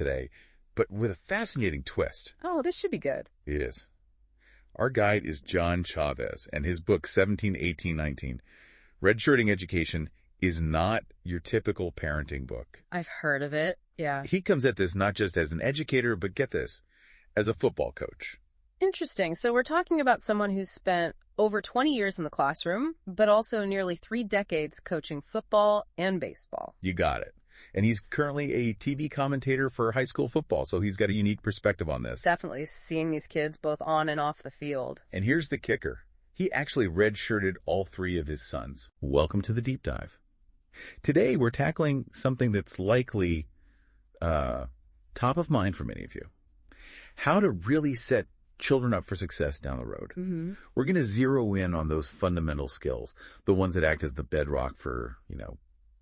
today, but with a fascinating twist. Oh, this should be good. It is. Our guide is John Chavez, and his book, 171819, Redshirting Education, is not your typical parenting book. I've heard of it, yeah. He comes at this not just as an educator, but get this, as a football coach. Interesting. So we're talking about someone who's spent over 20 years in the classroom, but also nearly 3 decades coaching football and baseball. You got it. And he's currently a TV commentator for high school football, so he's got a unique perspective on this. Definitely seeing these kids both on and off the field. And here's the kicker. He actually redshirted all 3 of his sons. Welcome to the deep dive. Today, we're tackling something that's likely top of mind for many of you. How to really set children up for success down the road. Mm-hmm. We're going to zero in on those fundamental skills, the ones that act as the bedrock for,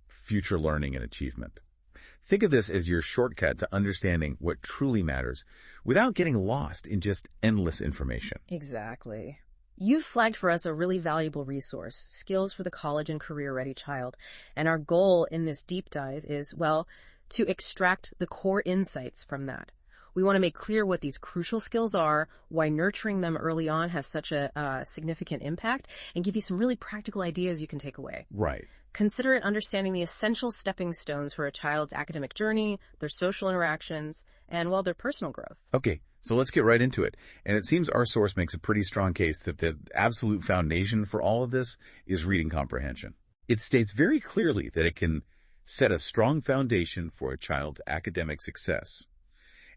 future learning and achievement. Think of this as your shortcut to understanding what truly matters without getting lost in just endless information. Exactly. You've flagged for us a really valuable resource, Skills for the College and Career-Ready Child. And our goal in this deep dive is, to extract the core insights from that. We want to make clear what these crucial skills are, why nurturing them early on has such a significant impact, and give you some really practical ideas you can take away. Right. Consider it understanding the essential stepping stones for a child's academic journey, their social interactions, and, their personal growth. Okay, so let's get right into it. And it seems our source makes a pretty strong case that the absolute foundation for all of this is reading comprehension. It states very clearly that it can set a strong foundation for a child's academic success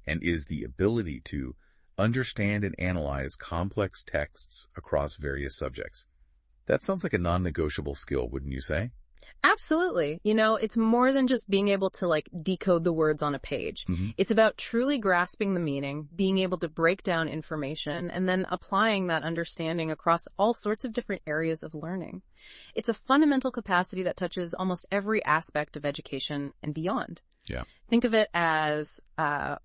and is the ability to understand and analyze complex texts across various subjects. That sounds like a non-negotiable skill, wouldn't you say? Absolutely. It's more than just being able to decode the words on a page. Mm-hmm. It's about truly grasping the meaning, being able to break down information, and then applying that understanding across all sorts of different areas of learning. It's a fundamental capacity that touches almost every aspect of education and beyond. Yeah. Think of it as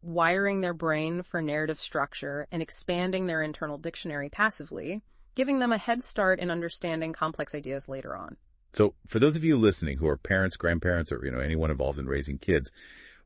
wiring their brain for narrative structure and expanding their internal dictionary passively, giving them a head start in understanding complex ideas later on. So for those of you listening who are parents, grandparents, or anyone involved in raising kids,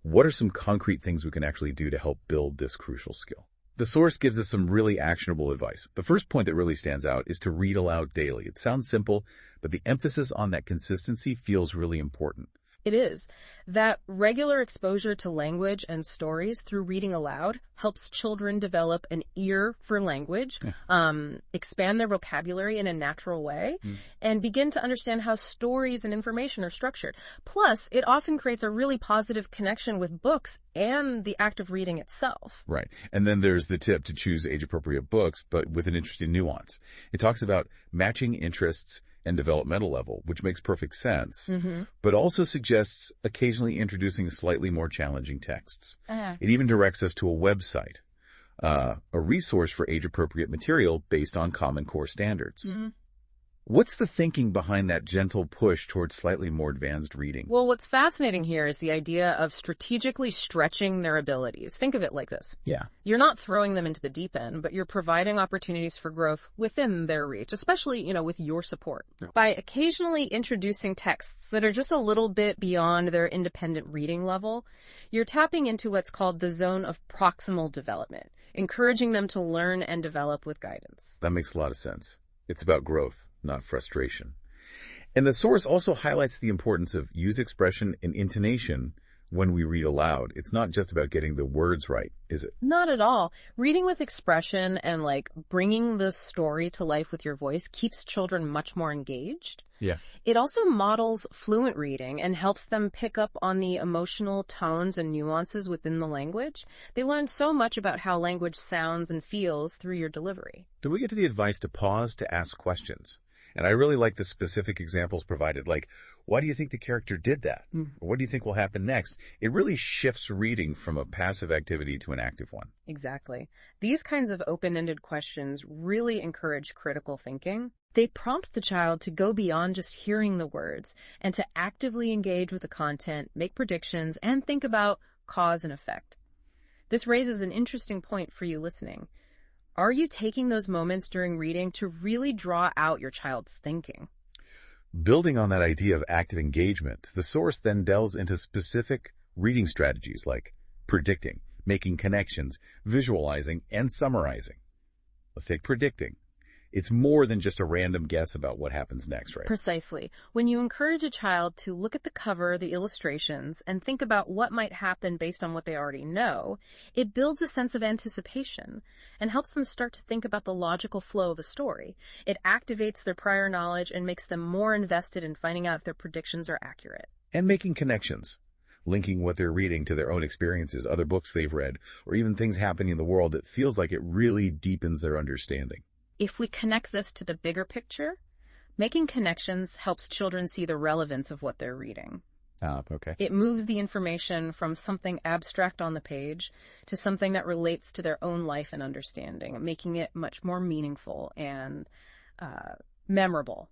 what are some concrete things we can actually do to help build this crucial skill? The source gives us some really actionable advice. The first point that really stands out is to read aloud daily. It sounds simple, but the emphasis on that consistency feels really important. It is. That regular exposure to language and stories through reading aloud helps children develop an ear for language, expand their vocabulary in a natural way, and begin to understand how stories and information are structured. Plus, it often creates a really positive connection with books and the act of reading itself. Right. And then there's the tip to choose age-appropriate books, but with an interesting nuance. It talks about matching interests and developmental level, which makes perfect sense, but also suggests occasionally introducing slightly more challenging texts. It even directs us to a website, a resource for age-appropriate material based on Common Core standards. What's the thinking behind that gentle push towards slightly more advanced reading? Well, what's fascinating here is the idea of strategically stretching their abilities. Think of it like this. Yeah. You're not throwing them into the deep end, but you're providing opportunities for growth within their reach, especially, with your support. Yeah. By occasionally introducing texts that are just a little bit beyond their independent reading level, you're tapping into what's called the zone of proximal development, encouraging them to learn and develop with guidance. That makes a lot of sense. It's about growth, not frustration. And the source also highlights the importance of use expression and intonation when we read aloud. It's not just about getting the words right, is it? Not at all. Reading with expression and bringing the story to life with your voice keeps children much more engaged. Yeah. It also models fluent reading and helps them pick up on the emotional tones and nuances within the language. They learn so much about how language sounds and feels through your delivery. Then we get to the advice to pause to ask questions. And I really like the specific examples provided, like, why do you think the character did that? Or what do you think will happen next? It really shifts reading from a passive activity to an active one. Exactly. These kinds of open-ended questions really encourage critical thinking. They prompt the child to go beyond just hearing the words and to actively engage with the content, make predictions, and think about cause and effect. This raises an interesting point for you listening. Are you taking those moments during reading to really draw out your child's thinking? Building on that idea of active engagement, the source then delves into specific reading strategies like predicting, making connections, visualizing, and summarizing. Let's take predicting. It's more than just a random guess about what happens next, right? Precisely. When you encourage a child to look at the cover, the illustrations, and think about what might happen based on what they already know, it builds a sense of anticipation and helps them start to think about the logical flow of a story. It activates their prior knowledge and makes them more invested in finding out if their predictions are accurate. And making connections, linking what they're reading to their own experiences, other books they've read, or even things happening in the world that feels like it really deepens their understanding. If we connect this to the bigger picture, making connections helps children see the relevance of what they're reading. Okay. It moves the information from something abstract on the page to something that relates to their own life and understanding, making it much more meaningful and memorable.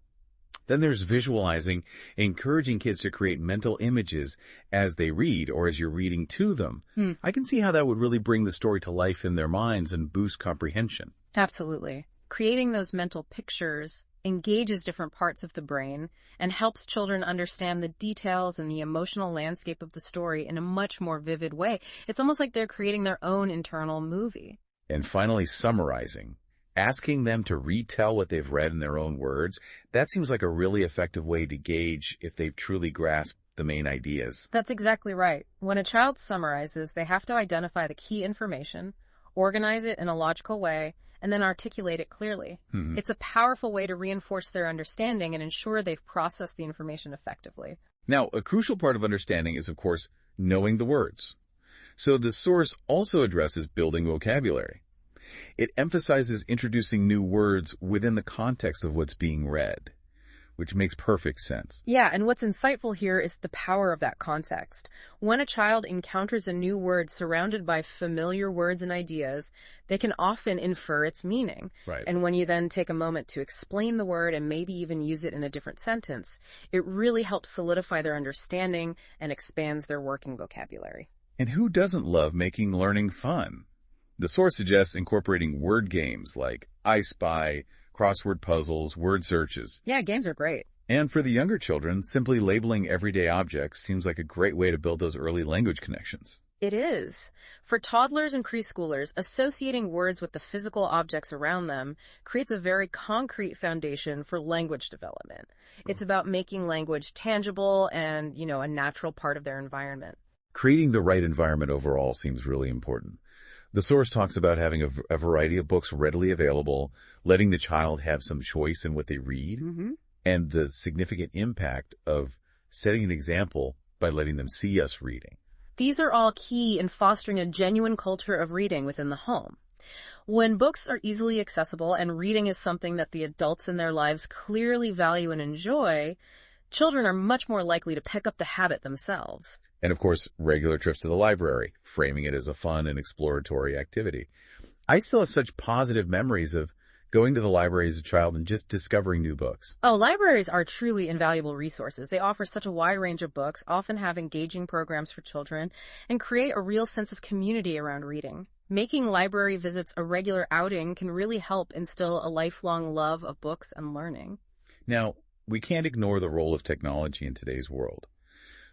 Then there's visualizing, encouraging kids to create mental images as they read or as you're reading to them. I can see how that would really bring the story to life in their minds and boost comprehension. Absolutely. Creating those mental pictures engages different parts of the brain and helps children understand the details and the emotional landscape of the story in a much more vivid way. It's almost like they're creating their own internal movie. And finally, summarizing. Asking them to retell what they've read in their own words, that seems like a really effective way to gauge if they've truly grasped the main ideas. That's exactly right. When a child summarizes, they have to identify the key information, organize it in a logical way, and then articulate it clearly. It's a powerful way to reinforce their understanding and ensure they've processed the information effectively. Now, a crucial part of understanding is, of course, knowing the words. So the source also addresses building vocabulary. It emphasizes introducing new words within the context of what's being read, which makes perfect sense. Yeah, and what's insightful here is the power of that context. When a child encounters a new word surrounded by familiar words and ideas, they can often infer its meaning. Right. And when you then take a moment to explain the word and maybe even use it in a different sentence, it really helps solidify their understanding and expands their working vocabulary. And who doesn't love making learning fun? The source suggests incorporating word games like I Spy, crossword puzzles, word searches. Yeah, games are great. And for the younger children, simply labeling everyday objects seems like a great way to build those early language connections. It is. For toddlers and preschoolers, associating words with the physical objects around them creates a very concrete foundation for language development. It's about making language tangible and, a natural part of their environment. Creating the right environment overall seems really important. The source talks about having a variety of books readily available, letting the child have some choice in what they read, and the significant impact of setting an example by letting them see us reading. These are all key in fostering a genuine culture of reading within the home. When books are easily accessible and reading is something that the adults in their lives clearly value and enjoy, children are much more likely to pick up the habit themselves. And of course, regular trips to the library, framing it as a fun and exploratory activity. I still have such positive memories of going to the library as a child and just discovering new books. Oh, libraries are truly invaluable resources. They offer such a wide range of books, often have engaging programs for children, and create a real sense of community around reading. Making library visits a regular outing can really help instill a lifelong love of books and learning. Now, we can't ignore the role of technology in today's world.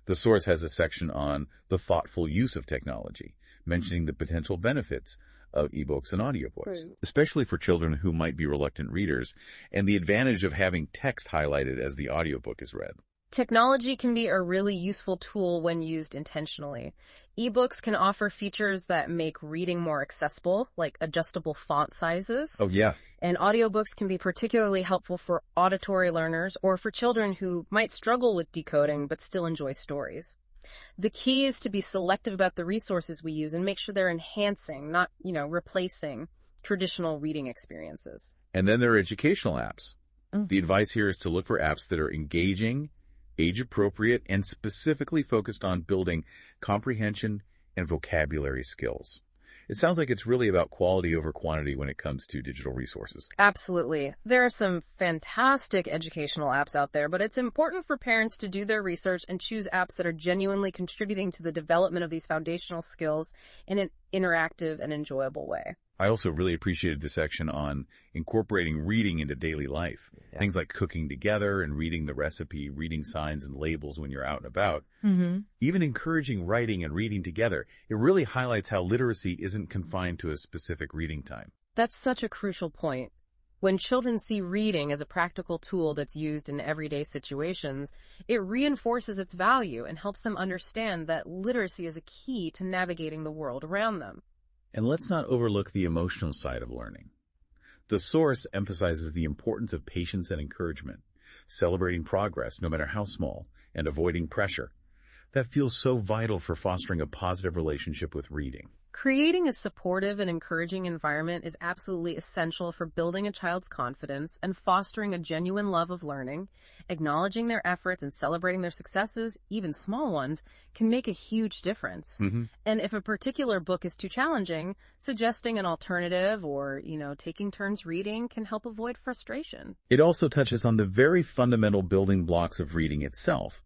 The source has a section on the thoughtful use of technology, mentioning the potential benefits of ebooks and audiobooks, especially for children who might be reluctant readers, and the advantage of having text highlighted as the audiobook is read. Technology can be a really useful tool when used intentionally. Ebooks can offer features that make reading more accessible, like adjustable font sizes. Oh, yeah. And audiobooks can be particularly helpful for auditory learners or for children who might struggle with decoding but still enjoy stories. The key is to be selective about the resources we use and make sure they're enhancing, not, replacing traditional reading experiences. And then there are educational apps. The advice here is to look for apps that are engaging, age-appropriate, and specifically focused on building comprehension and vocabulary skills. It sounds like it's really about quality over quantity when it comes to digital resources. Absolutely. There are some fantastic educational apps out there, but it's important for parents to do their research and choose apps that are genuinely contributing to the development of these foundational skills in an interactive and enjoyable way. I also really appreciated the section on incorporating reading into daily life. Yeah. Things like cooking together and reading the recipe, reading signs and labels when you're out and about. Even encouraging writing and reading together. It really highlights how literacy isn't confined to a specific reading time. That's such a crucial point. When children see reading as a practical tool that's used in everyday situations, it reinforces its value and helps them understand that literacy is a key to navigating the world around them. And let's not overlook the emotional side of learning. The source emphasizes the importance of patience and encouragement, celebrating progress no matter how small, and avoiding pressure. That feels so vital for fostering a positive relationship with reading. Creating a supportive and encouraging environment is absolutely essential for building a child's confidence and fostering a genuine love of learning. Acknowledging their efforts and celebrating their successes, even small ones, can make a huge difference. And if a particular book is too challenging, suggesting an alternative or, taking turns reading can help avoid frustration. It also touches on the very fundamental building blocks of reading itself.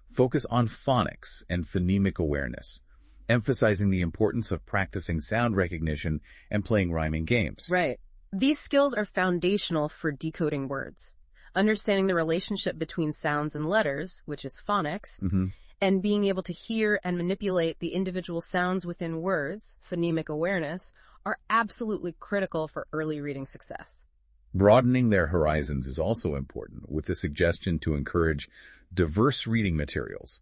Focus on phonics and phonemic awareness, emphasizing the importance of practicing sound recognition and playing rhyming games. Right. These skills are foundational for decoding words. Understanding the relationship between sounds and letters, which is phonics, and being able to hear and manipulate the individual sounds within words, phonemic awareness, are absolutely critical for early reading success. Broadening their horizons is also important, with the suggestion to encourage diverse reading materials,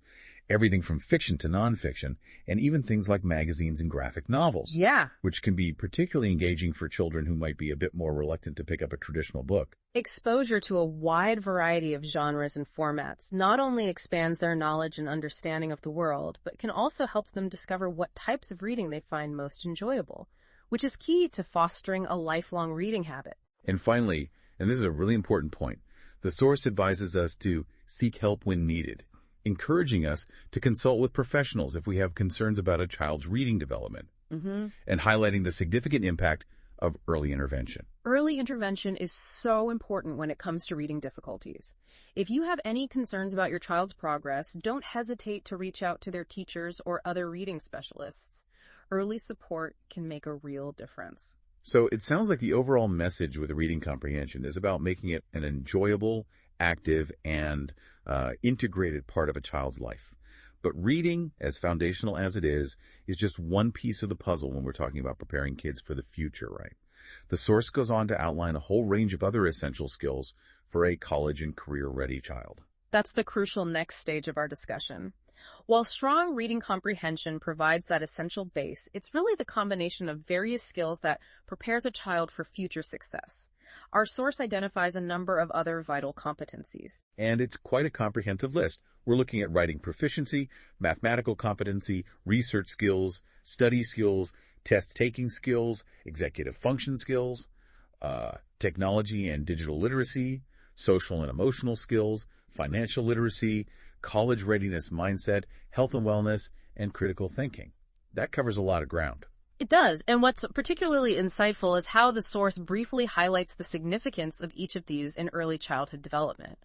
everything from fiction to nonfiction, and even things like magazines and graphic novels. Yeah. Which can be particularly engaging for children who might be a bit more reluctant to pick up a traditional book. Exposure to a wide variety of genres and formats not only expands their knowledge and understanding of the world, but can also help them discover what types of reading they find most enjoyable, which is key to fostering a lifelong reading habit. And finally, and this is a really important point, the source advises us to seek help when needed, encouraging us to consult with professionals if we have concerns about a child's reading development, and highlighting the significant impact of early intervention. Early intervention is so important when it comes to reading difficulties. If you have any concerns about your child's progress, don't hesitate to reach out to their teachers or other reading specialists. Early support can make a real difference. So it sounds like the overall message with reading comprehension is about making it an enjoyable, active, and integrated part of a child's life. But reading, as foundational as it is just one piece of the puzzle when we're talking about preparing kids for the future, right? The source goes on to outline a whole range of other essential skills for a college and career-ready child. That's the crucial next stage of our discussion. While strong reading comprehension provides that essential base, it's really the combination of various skills that prepares a child for future success. Our source identifies a number of other vital competencies. And it's quite a comprehensive list. We're looking at writing proficiency, mathematical competency, research skills, study skills, test-taking skills, executive function skills, technology and digital literacy, social and emotional skills, financial literacy, college readiness mindset, health and wellness, and critical thinking. That covers a lot of ground. It does, and what's particularly insightful is how the source briefly highlights the significance of each of these in early childhood development.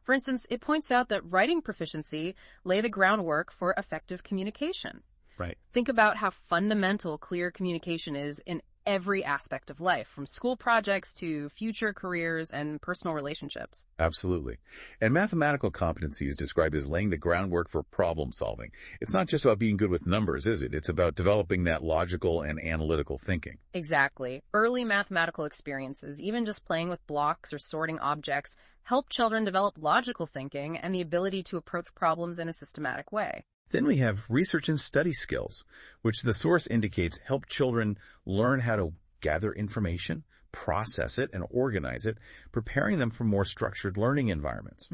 For instance, it points out that writing proficiency lay the groundwork for effective communication. Right. Think about how fundamental clear communication is in every aspect of life, from school projects to future careers and personal relationships. Absolutely. And mathematical competency is described as laying the groundwork for problem solving. It's not just about being good with numbers, is it? It's about developing that logical and analytical thinking. Exactly. Early mathematical experiences, even just playing with blocks or sorting objects, help children develop logical thinking and the ability to approach problems in a systematic way. Then we have research and study skills, which the source indicates help children learn how to gather information, process it, and organize it, preparing them for more structured learning environments.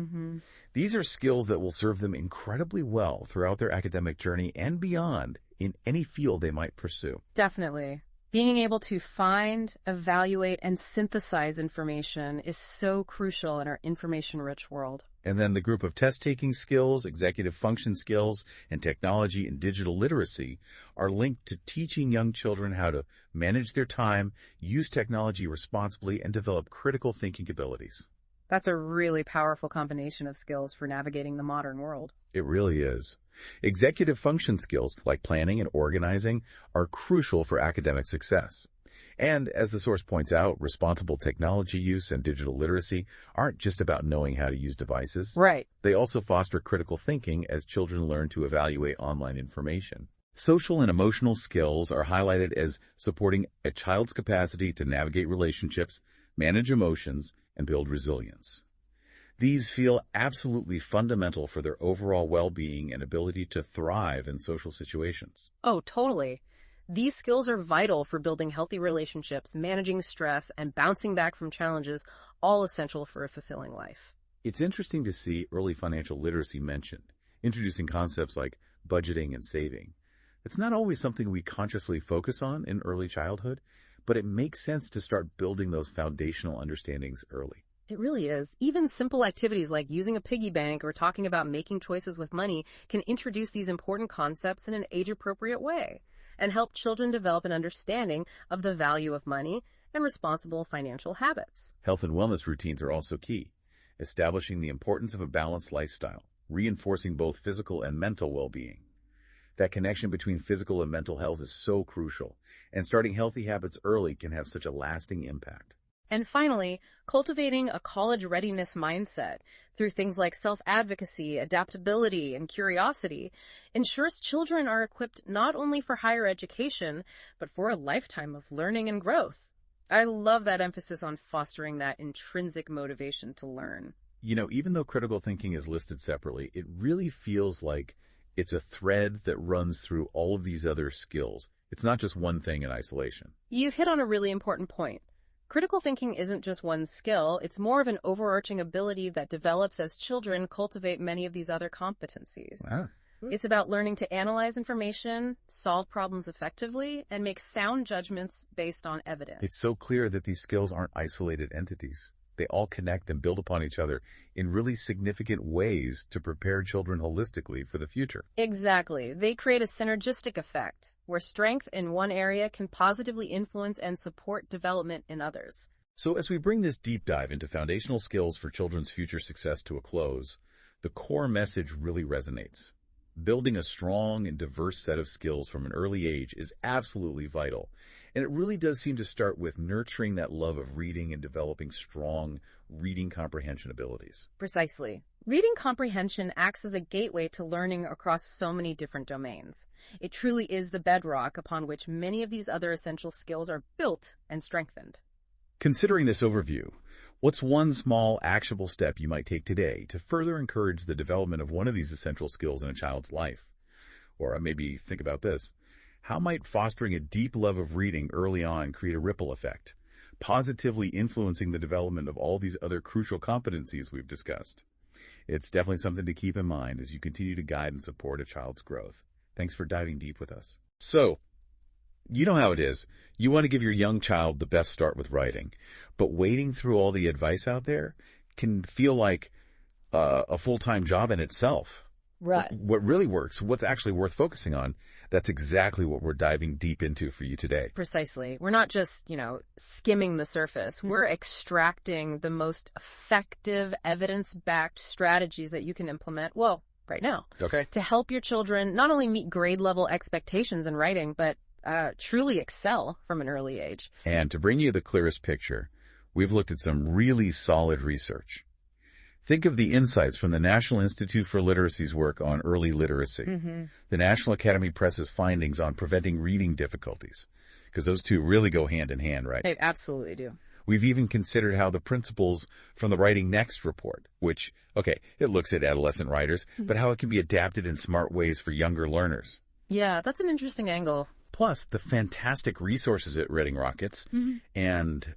These are skills that will serve them incredibly well throughout their academic journey and beyond in any field they might pursue. Definitely. Being able to find, evaluate, and synthesize information is so crucial in our information-rich world. And then the group of test-taking skills, executive function skills, and technology and digital literacy are linked to teaching young children how to manage their time, use technology responsibly, and develop critical thinking abilities. That's a really powerful combination of skills for navigating the modern world. It really is. Executive function skills like planning and organizing are crucial for academic success. And as the source points out, responsible technology use and digital literacy aren't just about knowing how to use devices. Right. They also foster critical thinking as children learn to evaluate online information. Social and emotional skills are highlighted as supporting a child's capacity to navigate relationships, manage emotions, and build resilience. These feel absolutely fundamental for their overall well-being and ability to thrive in social situations. Oh, totally. These skills are vital for building healthy relationships, managing stress, and bouncing back from challenges, all essential for a fulfilling life. It's interesting to see early financial literacy mentioned, introducing concepts like budgeting and saving. It's not always something we consciously focus on in early childhood, but it makes sense to start building those foundational understandings early. It really is. Even simple activities like using a piggy bank or talking about making choices with money can introduce these important concepts in an age-appropriate way and help children develop an understanding of the value of money and responsible financial habits. Health and wellness routines are also key, establishing the importance of a balanced lifestyle, reinforcing both physical and mental well-being. That connection between physical and mental health is so crucial, and starting healthy habits early can have such a lasting impact. And finally, cultivating a college readiness mindset through things like self-advocacy, adaptability, and curiosity ensures children are equipped not only for higher education, but for a lifetime of learning and growth. I love that emphasis on fostering that intrinsic motivation to learn. You know, even though critical thinking is listed separately, it really feels like it's a thread that runs through all of these other skills. It's not just one thing in isolation. You've hit on a really important point. Critical thinking isn't just one skill, it's more of an overarching ability that develops as children cultivate many of these other competencies. Wow. It's about learning to analyze information, solve problems effectively, and make sound judgments based on evidence. It's so clear that these skills aren't isolated entities. They all connect and build upon each other in really significant ways to prepare children holistically for the future. Exactly. They create a synergistic effect, where strength in one area can positively influence and support development in others. So as we bring this deep dive into foundational skills for children's future success to a close, the core message really resonates. Building a strong and diverse set of skills from an early age is absolutely vital, and it really does seem to start with nurturing that love of reading and developing strong reading comprehension abilities. Precisely. Reading comprehension acts as a gateway to learning across so many different domains. It truly is the bedrock upon which many of these other essential skills are built and strengthened. Considering this overview, what's one small, actionable step you might take today to further encourage the development of one of these essential skills in a child's life? Or maybe think about this. How might fostering a deep love of reading early on create a ripple effect, positively influencing the development of all these other crucial competencies we've discussed? It's definitely something to keep in mind as you continue to guide and support a child's growth. Thanks for diving deep with us. So, you know how it is. You want to give your young child the best start with writing, but wading through all the advice out there can feel like a full-time job in itself. Right. What really works, what's actually worth focusing on, that's exactly what we're diving deep into for you today. Precisely. We're not just, skimming the surface. We're extracting the most effective, evidence-backed strategies that you can implement, right now. Okay. To help your children not only meet grade-level expectations in writing, but truly excel from an early age. And to bring you the clearest picture, we've looked at some really solid research. Think of the insights from the National Institute for Literacy's work on early literacy, the National Academy Press's findings on preventing reading difficulties, because those two really go hand in hand, right? They absolutely do. We've even considered how the principles from the Writing Next report, which, it looks at adolescent writers, but how it can be adapted in smart ways for younger learners. Yeah, that's an interesting angle. Plus, the fantastic resources at Reading Rockets and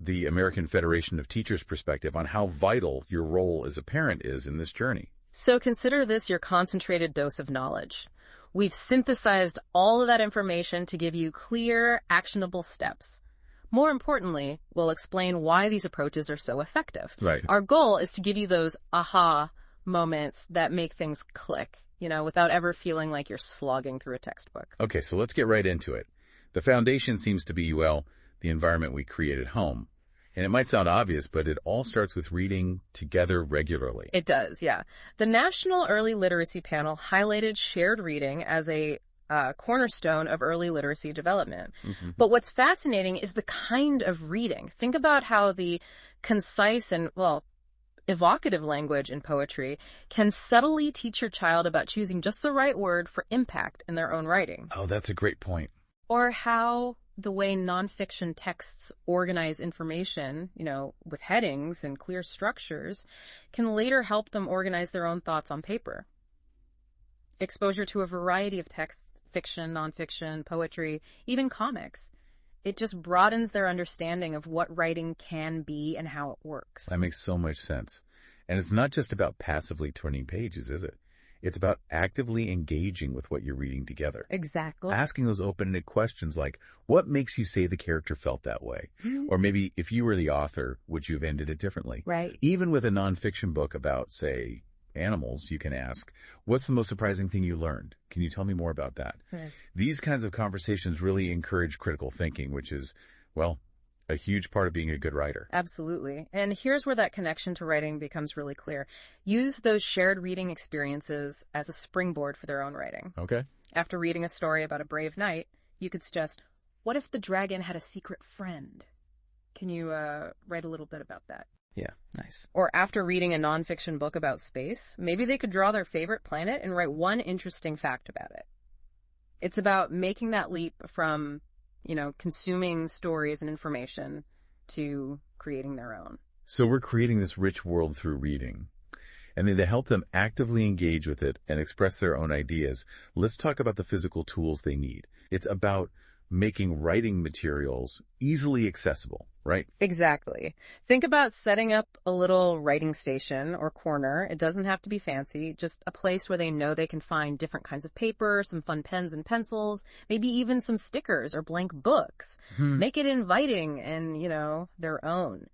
the American Federation of Teachers' perspective on how vital your role as a parent is in this journey. So consider this your concentrated dose of knowledge. We've synthesized all of that information to give you clear, actionable steps. More importantly, we'll explain why these approaches are so effective. Right. Our goal is to give you those aha moments that make things click, without ever feeling like you're slogging through a textbook. Okay, so let's get right into it. The foundation seems to be, the environment we create at home. And it might sound obvious, but it all starts with reading together regularly. It does, yeah. The National Early Literacy Panel highlighted shared reading as a cornerstone of early literacy development. But what's fascinating is the kind of reading. Think about how the concise and, well, evocative language in poetry can subtly teach your child about choosing just the right word for impact in their own writing. Oh, that's a great point. Or how the way nonfiction texts organize information, with headings and clear structures, can later help them organize their own thoughts on paper. Exposure to a variety of texts, fiction, nonfiction, poetry, even comics, it just broadens their understanding of what writing can be and how it works. That makes so much sense. And it's not just about passively turning pages, is it? It's about actively engaging with what you're reading together. Exactly. Asking those open-ended questions like, what makes you say the character felt that way? Or maybe if you were the author, would you have ended it differently? Right. Even with a nonfiction book about, say, animals, you can ask, what's the most surprising thing you learned? Can you tell me more about that? These kinds of conversations really encourage critical thinking, which is, well, a huge part of being a good writer. Absolutely. And here's where that connection to writing becomes really clear. Use those shared reading experiences as a springboard for their own writing. Okay. After reading a story about a brave knight, you could suggest, what if the dragon had a secret friend? Can you write a little bit about that? Yeah, nice. Or after reading a nonfiction book about space, maybe they could draw their favorite planet and write one interesting fact about it. It's about making that leap from, consuming stories and information to creating their own. So we're creating this rich world through reading. And then to help them actively engage with it and express their own ideas, let's talk about the physical tools they need. It's about making writing materials easily accessible, right? Exactly. Think about setting up a little writing station or corner. It doesn't have to be fancy, just a place where they know they can find different kinds of paper, some fun pens and pencils, maybe even some stickers or blank books. Make it inviting and, their own.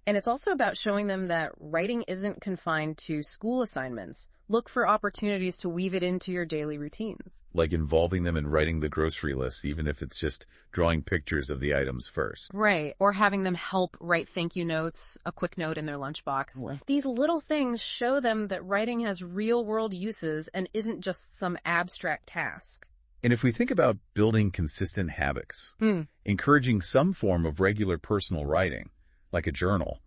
And it's also about showing them that writing isn't confined to school assignments. Look for opportunities to weave it into your daily routines. Like involving them in writing the grocery list, even if it's just drawing pictures of the items first. Right. Or having them help write thank you notes, a quick note in their lunchbox. Well, these little things show them that writing has real-world uses and isn't just some abstract task. And if we think about building consistent habits, encouraging some form of regular personal writing, like a journal,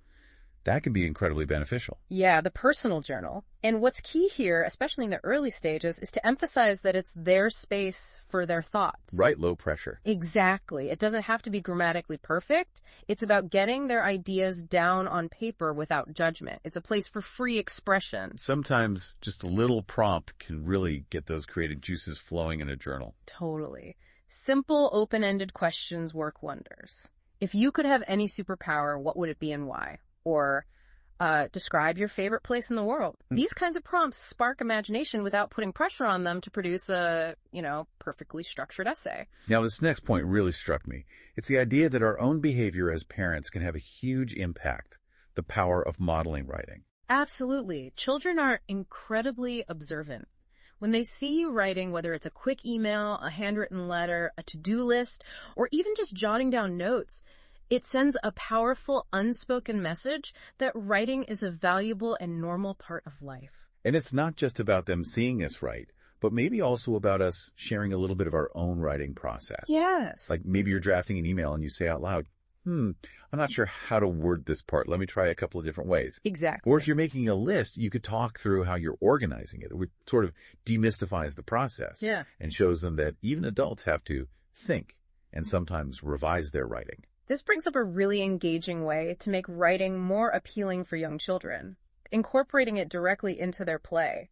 that can be incredibly beneficial. Yeah, the personal journal. And what's key here, especially in the early stages, is to emphasize that it's their space for their thoughts. Right, low pressure. Exactly. It doesn't have to be grammatically perfect. It's about getting their ideas down on paper without judgment. It's a place for free expression. Sometimes just a little prompt can really get those creative juices flowing in a journal. Totally. Simple, open-ended questions work wonders. If you could have any superpower, what would it be and why? Or describe your favorite place in the world. These kinds of prompts spark imagination without putting pressure on them to produce a, perfectly structured essay. Now, this next point really struck me. It's the idea that our own behavior as parents can have a huge impact, the power of modeling writing. Absolutely. Children are incredibly observant. When they see you writing, whether it's a quick email, a handwritten letter, a to-do list, or even just jotting down notes, it sends a powerful, unspoken message that writing is a valuable and normal part of life. And it's not just about them seeing us write, but maybe also about us sharing a little bit of our own writing process. Yes. Like maybe you're drafting an email and you say out loud, I'm not sure how to word this part. Let me try a couple of different ways. Exactly. Or if you're making a list, you could talk through how you're organizing it. It sort of demystifies the process. Yeah. And shows them that even adults have to think and sometimes revise their writing. This brings up a really engaging way to make writing more appealing for young children, incorporating it directly into their play.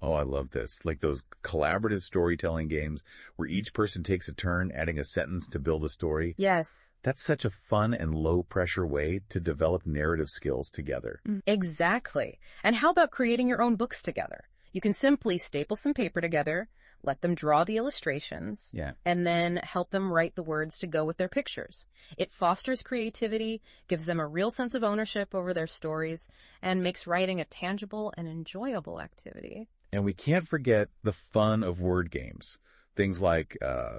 Oh, I love this. Like those collaborative storytelling games where each person takes a turn adding a sentence to build a story. Yes. That's such a fun and low-pressure way to develop narrative skills together. Exactly. And how about creating your own books together? You can simply staple some paper together, let them draw the illustrations, and then help them write the words to go with their pictures. It fosters creativity, gives them a real sense of ownership over their stories, and makes writing a tangible and enjoyable activity. And we can't forget the fun of word games. Things like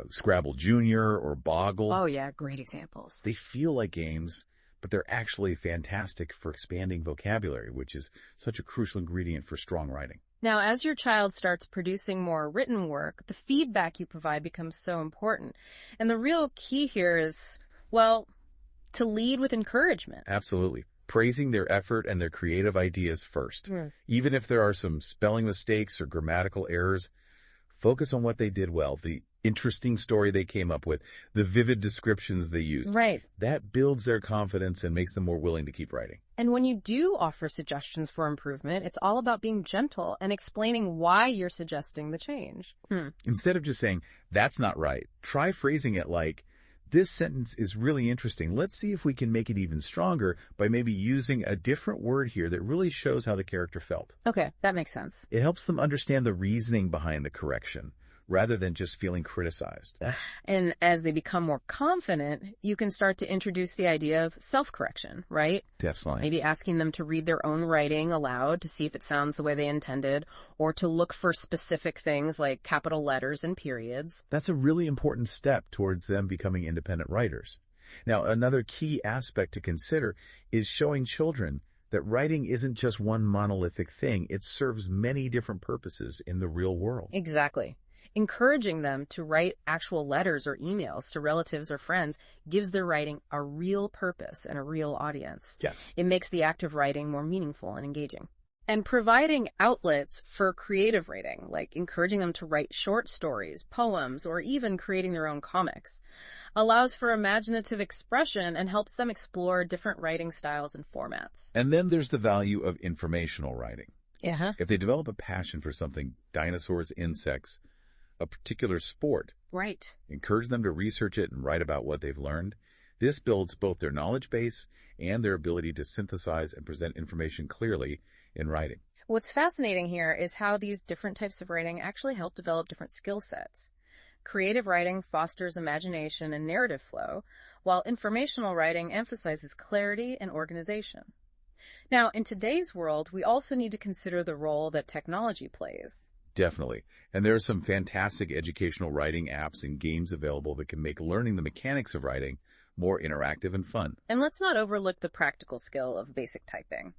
Scrabble Jr. or Boggle. Oh, yeah, great examples. They feel like games, but they're actually fantastic for expanding vocabulary, which is such a crucial ingredient for strong writing. Now, as your child starts producing more written work, the feedback you provide becomes so important. And the real key here is, well, to lead with encouragement. Absolutely. Praising their effort and their creative ideas first. Even if there are some spelling mistakes or grammatical errors, focus on what they did well, the interesting story they came up with, the vivid descriptions they used. Right. That builds their confidence and makes them more willing to keep writing. And when you do offer suggestions for improvement, it's all about being gentle and explaining why you're suggesting the change. Instead of just saying, that's not right, try phrasing it like, this sentence is really interesting. Let's see if we can make it even stronger by maybe using a different word here that really shows how the character felt. Okay, that makes sense. It helps them understand the reasoning behind the correction, rather than just feeling criticized. And as they become more confident, you can start to introduce the idea of self-correction, right? Definitely. Maybe asking them to read their own writing aloud to see if it sounds the way they intended, or to look for specific things like capital letters and periods. That's a really important step towards them becoming independent writers. Now, another key aspect to consider is showing children that writing isn't just one monolithic thing. It serves many different purposes in the real world. Exactly. Encouraging them to write actual letters or emails to relatives or friends gives their writing a real purpose and a real audience. Yes. It makes the act of writing more meaningful and engaging. And providing outlets for creative writing, like encouraging them to write short stories, poems, or even creating their own comics, allows for imaginative expression and helps them explore different writing styles and formats. And then there's the value of informational writing. Yeah. If they develop a passion for something, dinosaurs, insects, a particular sport, Right. encourage them to research it and write about what they've learned. This builds both their knowledge base and their ability to synthesize and present information clearly in writing. What's fascinating here is how these different types of writing actually help develop different skill sets. Creative writing fosters imagination and narrative flow, while informational writing emphasizes clarity and organization. Now, in today's world, we also need to consider the role that technology plays. Definitely. And there are some fantastic educational writing apps and games available that can make learning the mechanics of writing more interactive and fun. And let's not overlook the practical skill of basic typing.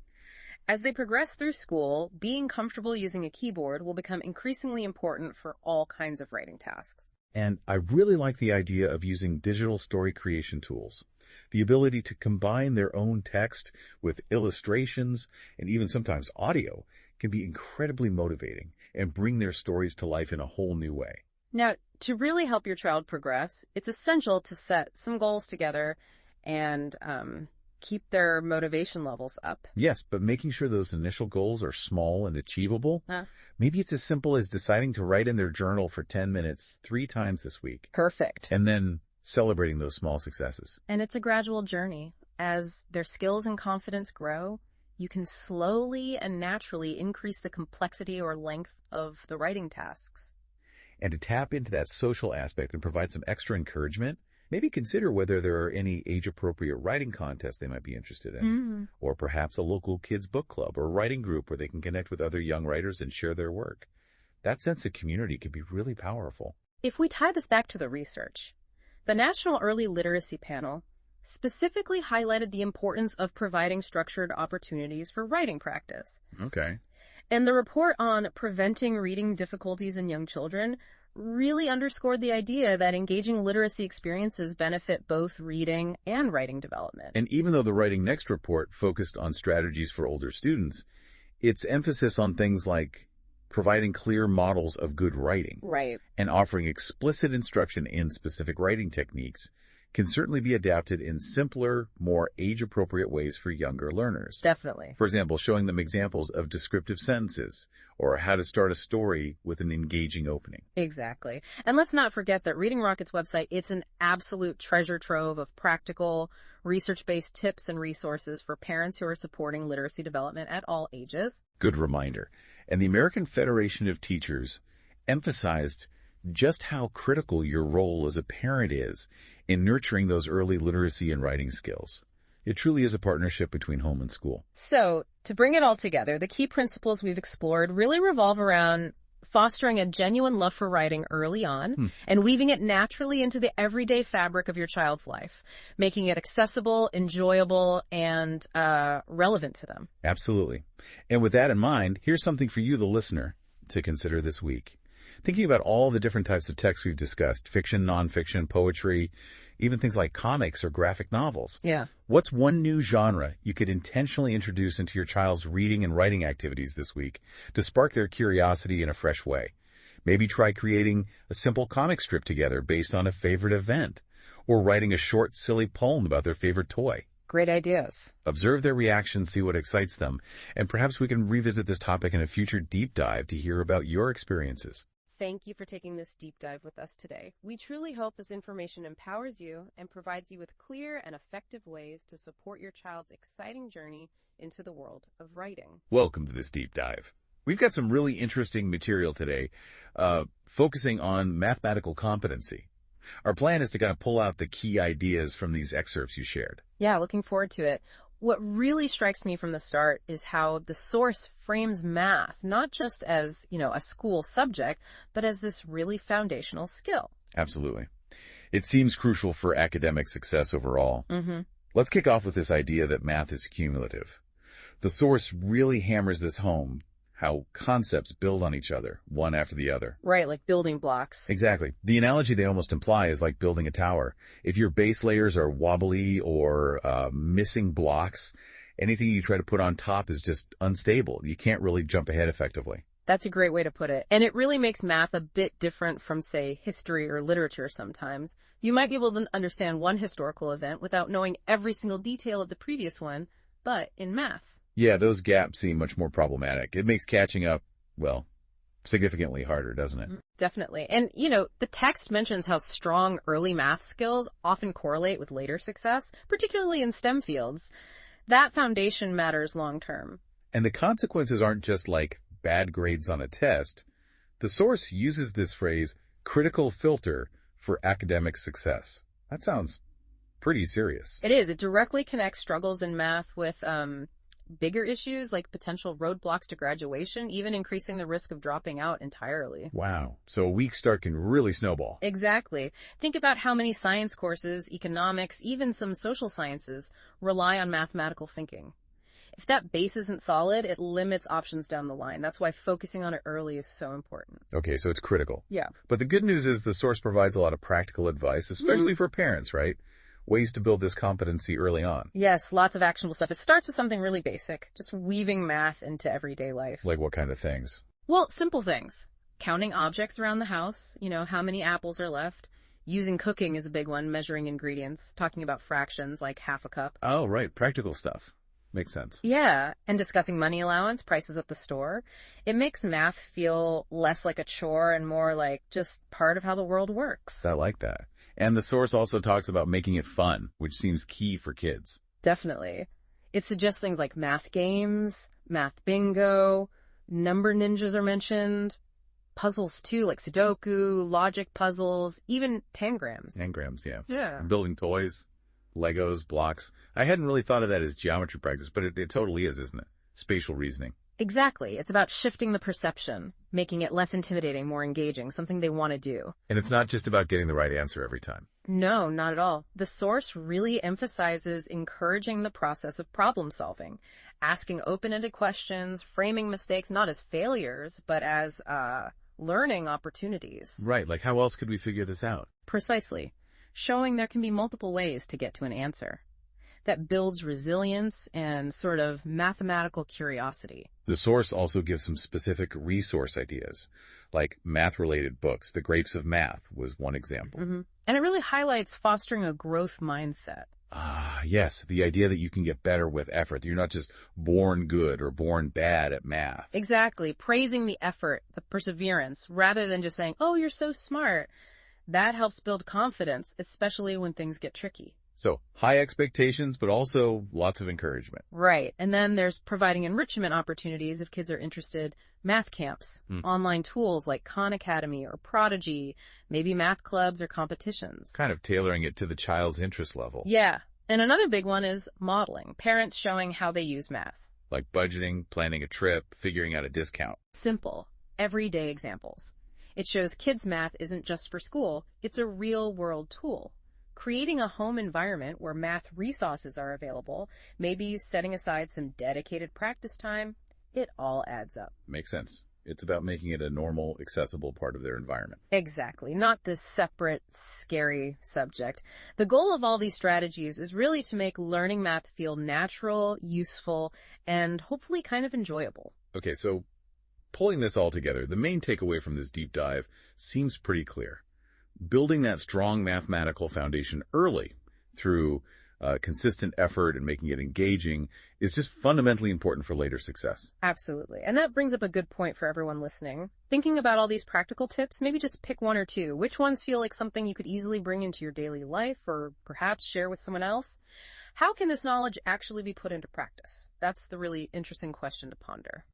As they progress through school, being comfortable using a keyboard will become increasingly important for all kinds of writing tasks. And I really like the idea of using digital story creation tools. The ability to combine their own text with illustrations and even sometimes audio can be incredibly motivating and bring their stories to life in a whole new way. Now, to really help your child progress, it's essential to set some goals together and keep their motivation levels up. Yes, but making sure those initial goals are small and achievable. Maybe it's as simple as deciding to write in their journal for 10 minutes 3 times this week. Perfect. And then celebrating those small successes. And it's a gradual journey. As their skills and confidence grow, you can slowly and naturally increase the complexity or length of the writing tasks. And to tap into that social aspect and provide some extra encouragement, maybe consider whether there are any age-appropriate writing contests they might be interested in, or perhaps a local kids book club or writing group where they can connect with other young writers and share their work. That sense of community can be really powerful. If we tie this back to the research, the National Early Literacy Panel specifically highlighted the importance of providing structured opportunities for writing practice. Okay. And the report on preventing reading difficulties in young children really underscored the idea that engaging literacy experiences benefit both reading and writing development. And even though the Writing Next report focused on strategies for older students, its emphasis on things like providing clear models of good writing Right. and offering explicit instruction in specific writing techniques can certainly be adapted in simpler, more age-appropriate ways for younger learners. Definitely. For example, showing them examples of descriptive sentences or how to start a story with an engaging opening. Exactly. And let's not forget that Reading Rocket's website, it's an absolute treasure trove of practical, research-based tips and resources for parents who are supporting literacy development at all ages. Good reminder. And the American Federation of Teachers emphasized just how critical your role as a parent is in nurturing those early literacy and writing skills. It truly is a partnership between home and school. So, to bring it all together, the key principles we've explored really revolve around fostering a genuine love for writing early on and weaving it naturally into the everyday fabric of your child's life, making it accessible, enjoyable, and relevant to them. Absolutely. And with that in mind, here's something for you, the listener, to consider this week. Thinking about all the different types of text we've discussed, fiction, nonfiction, poetry, even things like comics or graphic novels. Yeah. What's one new genre you could intentionally introduce into your child's reading and writing activities this week to spark their curiosity in a fresh way? Maybe try creating a simple comic strip together based on a favorite event, or writing a short, silly poem about their favorite toy. Great ideas. Observe their reaction, see what excites them, and perhaps we can revisit this topic in a future deep dive to hear about your experiences. Thank you for taking this deep dive with us today. We truly hope this information empowers you and provides you with clear and effective ways to support your child's exciting journey into the world of writing. Welcome to this deep dive. We've got some really interesting material today, focusing on mathematical competency. Our plan is to kind of pull out the key ideas from these excerpts you shared. Yeah, looking forward to it. What really strikes me from the start is how the source frames math, not just as, a school subject, but as this really foundational skill. Absolutely. It seems crucial for academic success overall. Let's kick off with this idea that math is cumulative. The source really hammers this home, how concepts build on each other, one after the other. Right, like building blocks. Exactly. The analogy they almost imply is like building a tower. If your base layers are wobbly or missing blocks, anything you try to put on top is just unstable. You can't really jump ahead effectively. That's a great way to put it. And it really makes math a bit different from, say, history or literature sometimes. You might be able to understand one historical event without knowing every single detail of the previous one, but in math, yeah, those gaps seem much more problematic. It makes catching up, significantly harder, doesn't it? Definitely. And, the text mentions how strong early math skills often correlate with later success, particularly in STEM fields. That foundation matters long term. And the consequences aren't just like bad grades on a test. The source uses this phrase, critical filter, for academic success. That sounds pretty serious. It is. It directly connects struggles in math with, bigger issues like potential roadblocks to graduation, even increasing the risk of dropping out entirely. Wow. So a weak start can really snowball. Exactly. Think about how many science courses, economics, even some social sciences rely on mathematical thinking. If that base isn't solid, it limits options down the line. That's why focusing on it early is so important. Okay, so it's critical. Yeah. But the good news is the source provides a lot of practical advice, especially for parents, right? Ways to build this competency early on. Yes, lots of actionable stuff. It starts with something really basic, just weaving math into everyday life. Like what kind of things? Well, simple things. Counting objects around the house, how many apples are left. Using cooking is a big one, measuring ingredients, talking about fractions like half a cup. Oh, right, practical stuff. Makes sense. Yeah, and discussing money allowance, prices at the store. It makes math feel less like a chore and more like just part of how the world works. I like that. And the source also talks about making it fun, which seems key for kids. Definitely. It suggests things like math games, math bingo, number ninjas are mentioned, puzzles too, like Sudoku, logic puzzles, even tangrams. Tangrams, yeah. Yeah. Building toys, Legos, blocks. I hadn't really thought of that as geometry practice, but it totally is, isn't it? Spatial reasoning. Exactly. It's about shifting the perception, making it less intimidating, more engaging, something they want to do. And it's not just about getting the right answer every time. No, not at all. The source really emphasizes encouraging the process of problem solving, asking open-ended questions, framing mistakes not as failures, but as learning opportunities. Right, like how else could we figure this out? Precisely. Showing there can be multiple ways to get to an answer. That builds resilience and sort of mathematical curiosity. The source also gives some specific resource ideas, like math-related books. The Grapes of Math was one example. And it really highlights fostering a growth mindset. Ah, yes, the idea that you can get better with effort. You're not just born good or born bad at math. Exactly. Praising the effort, the perseverance, rather than just saying, oh, you're so smart. That helps build confidence, especially when things get tricky. So high expectations, but also lots of encouragement. Right. And then there's providing enrichment opportunities if kids are interested. Math camps, online tools like Khan Academy or Prodigy, maybe math clubs or competitions. Kind of tailoring it to the child's interest level. Yeah. And another big one is modeling, parents showing how they use math. Like budgeting, planning a trip, figuring out a discount. Simple, everyday examples. It shows kids' math isn't just for school, it's a real-world tool. Creating a home environment where math resources are available, maybe setting aside some dedicated practice time, it all adds up. Makes sense. It's about making it a normal, accessible part of their environment. Exactly, not this separate, scary subject. The goal of all these strategies is really to make learning math feel natural, useful, and hopefully kind of enjoyable. Okay, so pulling this all together, the main takeaway from this deep dive seems pretty clear. Building that strong mathematical foundation early through consistent effort and making it engaging is just fundamentally important for later success. Absolutely. And that brings up a good point for everyone listening. Thinking about all these practical tips, maybe just pick one or two. Which ones feel like something you could easily bring into your daily life or perhaps share with someone else? How can this knowledge actually be put into practice? That's the really interesting question to ponder.